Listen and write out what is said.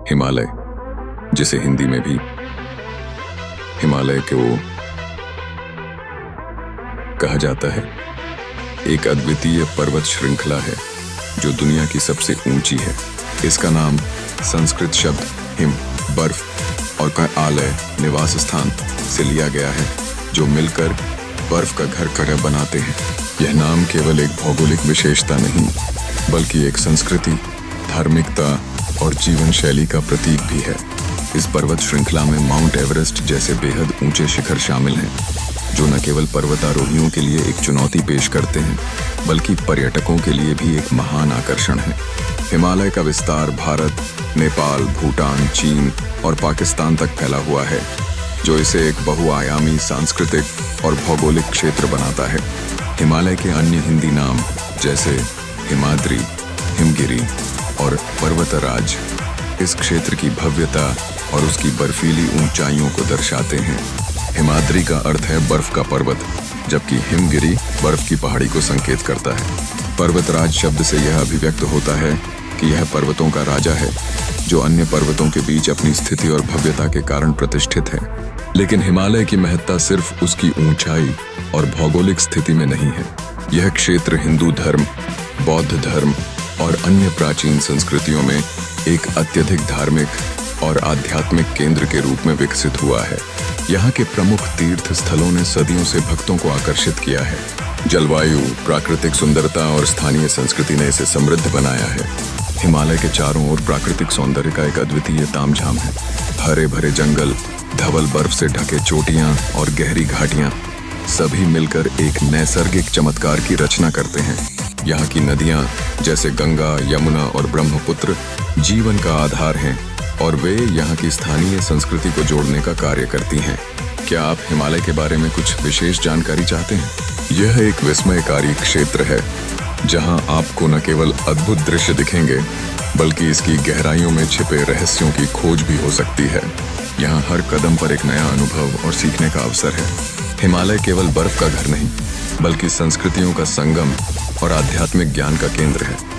हिमालय, जिसे हिंदी में भी हिमालय को कहा जाता है, एक अद्वितीय पर्वत श्रृंखला है जो दुनिया की सबसे ऊंची है। इसका नाम संस्कृत शब्द हिम, बर्फ और का आलय, निवास स्थान से लिया गया है, जो मिलकर बर्फ का घर बनाते हैं। यह नाम केवल एक भौगोलिक विशेषता नहीं, बल्कि एक संस्कृति, धार्मिकता और जीवन शैली का प्रतीक भी है। इस पर्वत श्रृंखला में माउंट एवरेस्ट जैसे बेहद ऊंचे शिखर शामिल हैं, जो न केवल पर्वतारोहियों के लिए एक चुनौती पेश करते हैं, बल्कि पर्यटकों के लिए भी एक महान आकर्षण है। हिमालय का विस्तार भारत, नेपाल, भूटान, चीन और पाकिस्तान तक फैला हुआ है, जो इसे एक बहुआयामी सांस्कृतिक और भौगोलिक क्षेत्र बनाता है। हिमालय के अन्य हिंदी नाम जैसे हिमाद्री, हिमगिरी और पर्वतराज इस क्षेत्र की भव्यता और उसकी बर्फीली ऊंचाइयों को दर्शाते हैं। हिमाद्री का अर्थ है बर्फ का पर्वत, जबकि हिमगिरी बर्फ की पहाड़ी को संकेत करता है। पर्वतराज शब्द से यह अभिव्यक्त होता है कि यह पर्वतों का राजा है, जो अन्य पर्वतों के बीच अपनी स्थिति और भव्यता के कारण प्रतिष्ठित है। लेकिन हिमालय की महत्ता सिर्फ उसकी ऊंचाई और भौगोलिक स्थिति में नहीं है। यह क्षेत्र हिंदू धर्म, बौद्ध धर्म और अन्य प्राचीन संस्कृतियों में एक अत्यधिक धार्मिक और आध्यात्मिक केंद्र के रूप में विकसित हुआ है। यहाँ के प्रमुख तीर्थ स्थलों ने सदियों से भक्तों को आकर्षित किया है। जलवायु, प्राकृतिक सुंदरता और स्थानीय संस्कृति ने इसे समृद्ध बनाया है। हिमालय के चारों ओर प्राकृतिक सौंदर्य का एक अद्वितीय तामझाम है। हरे भरे जंगल, धवल बर्फ से ढके चोटियां और गहरी घाटियां सभी मिलकर एक नैसर्गिक चमत्कार की रचना करते हैं। यहाँ की नदियां जैसे गंगा, यमुना और ब्रह्मपुत्र जीवन का आधार हैं और वे यहाँ की स्थानीय संस्कृति को जोड़ने का कार्य करती हैं। क्या आप हिमालय के बारे में कुछ विशेष जानकारी चाहते हैं? यह एक विस्मयकारी क्षेत्र है, जहाँ आपको न केवल अद्भुत दृश्य दिखेंगे, बल्कि इसकी गहराइयों में छिपे रहस्यों की खोज भी हो सकती है। यहाँ हर कदम पर एक नया अनुभव और सीखने का अवसर है। हिमालय केवल बर्फ का घर नहीं, बल्कि संस्कृतियों का संगम और आध्यात्मिक ज्ञान का केंद्र है।